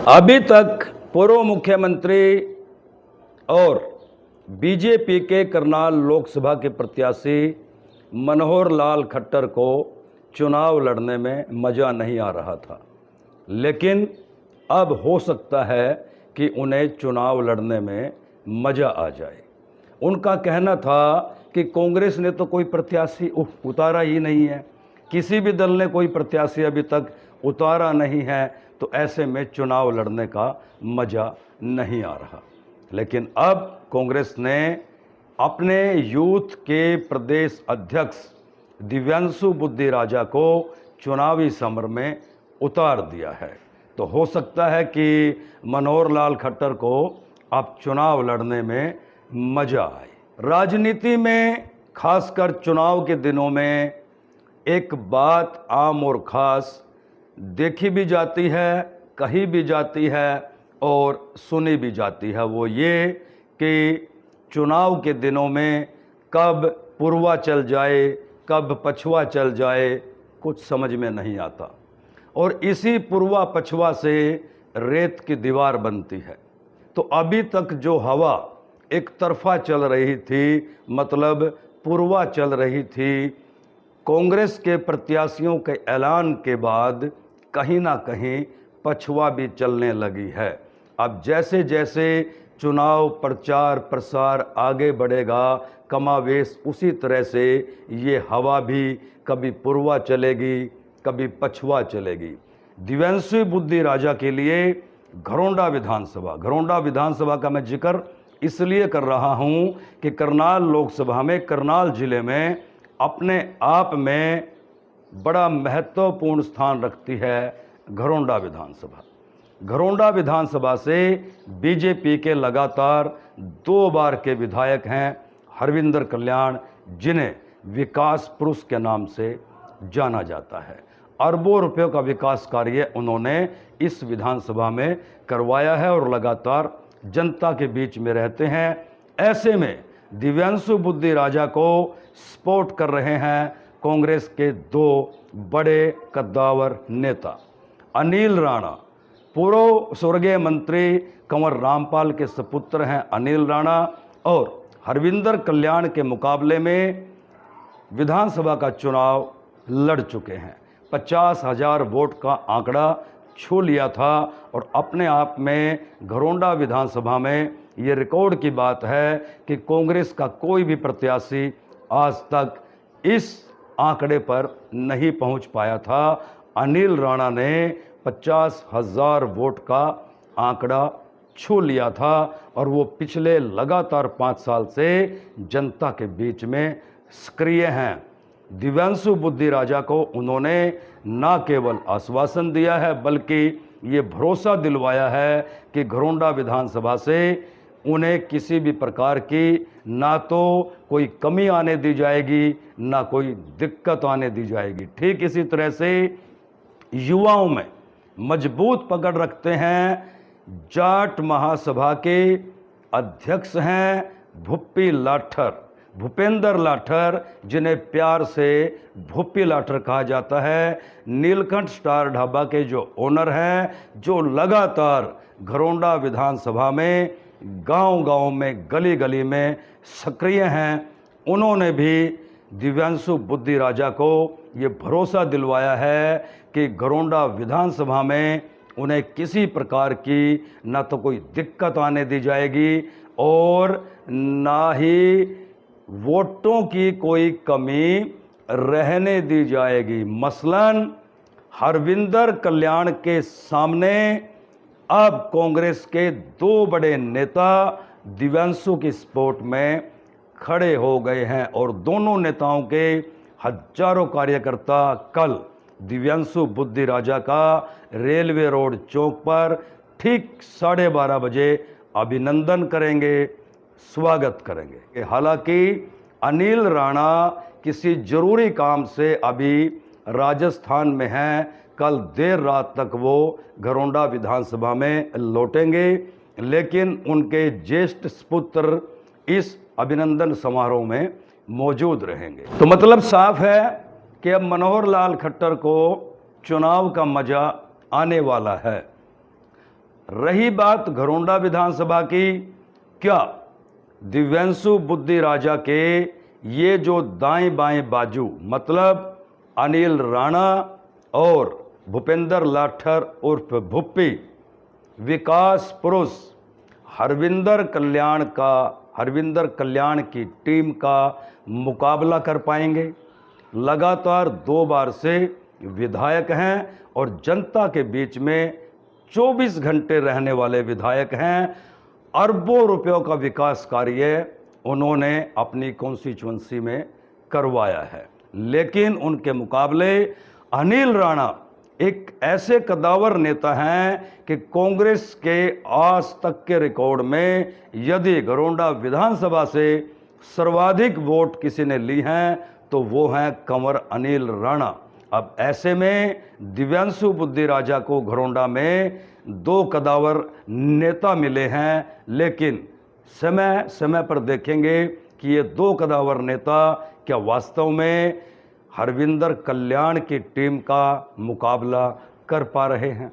अभी तक पूर्व मुख्यमंत्री और बीजेपी के करनाल लोकसभा के प्रत्याशी मनोहर लाल खट्टर को चुनाव लड़ने में मज़ा नहीं आ रहा था, लेकिन अब हो सकता है कि उन्हें चुनाव लड़ने में मज़ा आ जाए। उनका कहना था कि कांग्रेस ने तो कोई प्रत्याशी उतारा ही नहीं है, किसी भी दल ने कोई प्रत्याशी अभी तक उतारा नहीं है, तो ऐसे में चुनाव लड़ने का मज़ा नहीं आ रहा। लेकिन अब कांग्रेस ने अपने यूथ के प्रदेश अध्यक्ष दिव्यांशु बुद्धि राजा को चुनावी समर में उतार दिया है, तो हो सकता है कि मनोहर लाल खट्टर को अब चुनाव लड़ने में मज़ा आए। राजनीति में खासकर चुनाव के दिनों में एक बात आम और ख़ास देखी भी जाती है, कही भी जाती है और सुनी भी जाती है। वो ये कि चुनाव के दिनों में कब पूर्वा चल जाए, कब पछुआ चल जाए, कुछ समझ में नहीं आता, और इसी पूर्वा पछुआ से रेत की दीवार बनती है। तो अभी तक जो हवा एक तरफा चल रही थी, मतलब पूर्वा चल रही थी, कांग्रेस के प्रत्याशियों के ऐलान के बाद कहीं ना कहीं पछुआ भी चलने लगी है। अब जैसे जैसे चुनाव प्रचार प्रसार आगे बढ़ेगा, कमावेश उसी तरह से ये हवा भी कभी पूर्वा चलेगी, कभी पछुआ चलेगी। दिव्यांशु बुद्धि राजा के लिए घरोंडा विधानसभा का मैं जिक्र इसलिए कर रहा हूँ कि करनाल लोकसभा में, करनाल जिले में अपने आप में बड़ा महत्वपूर्ण स्थान रखती है घरोंडा विधानसभा। घरोंडा विधानसभा से बीजेपी के लगातार 2 बार के विधायक हैं हरविंदर कल्याण, जिन्हें विकास पुरुष के नाम से जाना जाता है। अरबों रुपयों का विकास कार्य उन्होंने इस विधानसभा में करवाया है और लगातार जनता के बीच में रहते हैं। ऐसे में दिव्यांशु बुद्धि राजा को सपोर्ट कर रहे हैं कांग्रेस के 2 बड़े कद्दावर नेता, अनिल राणा, पूर्व स्वर्गीय मंत्री कंवर रामपाल के सपुत्र हैं अनिल राणा, और हरविंदर कल्याण के मुकाबले में विधानसभा का चुनाव लड़ चुके हैं। 50,000 वोट का आंकड़ा छू लिया था, और अपने आप में घरोंडा विधानसभा में ये रिकॉर्ड की बात है कि कांग्रेस का कोई भी प्रत्याशी आज तक इस आंकड़े पर नहीं पहुंच पाया था। अनिल राणा ने 50,000 वोट का आंकड़ा छू लिया था, और वो पिछले लगातार 5 साल से जनता के बीच में सक्रिय हैं। दिव्यांशु बुद्धि राजा को उन्होंने न केवल आश्वासन दिया है, बल्कि ये भरोसा दिलवाया है कि घरोंडा विधानसभा से उन्हें किसी भी प्रकार की ना तो कोई कमी आने दी जाएगी, ना कोई दिक्कत आने दी जाएगी। ठीक इसी तरह से युवाओं में मजबूत पकड़ रखते हैं जाट महासभा के अध्यक्ष हैं भूपेंद्र लाठर, जिन्हें प्यार से भूपी लाठर कहा जाता है। नीलकंठ स्टार ढाबा के जो ओनर हैं, जो लगातार घरोंडा विधानसभा में गांव-गांव में, गली-गली में सक्रिय हैं, उन्होंने भी दिव्यांशु बुद्धि राजा को ये भरोसा दिलवाया है कि घरोंडा विधानसभा में उन्हें किसी प्रकार की ना तो कोई दिक्कत आने दी जाएगी और ना ही वोटों की कोई कमी रहने दी जाएगी। मसलन हरविंदर कल्याण के सामने अब कांग्रेस के 2 बड़े नेता दिव्यांशु की सपोर्ट में खड़े हो गए हैं, और दोनों नेताओं के हजारों कार्यकर्ता कल दिव्यांशु बुद्धि राजा का रेलवे रोड चौक पर ठीक 12:30 बजे अभिनंदन करेंगे, स्वागत करेंगे। हालांकि अनिल राणा किसी जरूरी काम से अभी राजस्थान में हैं, कल देर रात तक वो घरोंडा विधानसभा में लौटेंगे, लेकिन उनके ज्येष्ठ सुपुत्र इस अभिनंदन समारोह में मौजूद रहेंगे। तो मतलब साफ है कि अब मनोहर लाल खट्टर को चुनाव का मजा आने वाला है। रही बात घरोंडा विधानसभा की, क्या दिव्यांशु बुद्धि राजा के ये जो दाएं बाएं बाजू मतलब अनिल राणा और भूपेंद्र लाठर उर्फ भुप्पी विकास पुरुष हरविंदर कल्याण की टीम का मुकाबला कर पाएंगे? लगातार 2 बार से विधायक हैं और जनता के बीच में 24 घंटे रहने वाले विधायक हैं। अरबों रुपयों का विकास कार्य उन्होंने अपनी कॉन्स्टिट्यूएंसी में करवाया है, लेकिन उनके मुकाबले अनिल राणा एक ऐसे कदावर नेता हैं कि कांग्रेस के आज तक के रिकॉर्ड में यदि घरोंडा विधानसभा से सर्वाधिक वोट किसी ने ली हैं तो वो हैं कंवर अनिल राणा। अब ऐसे में दिव्यांशु बुद्धि राजा को घरोंडा में 2 कदावर नेता मिले हैं, लेकिन समय पर देखेंगे कि ये 2 कदावर नेता क्या वास्तव में हरविंदर कल्याण की टीम का मुकाबला कर पा रहे हैं।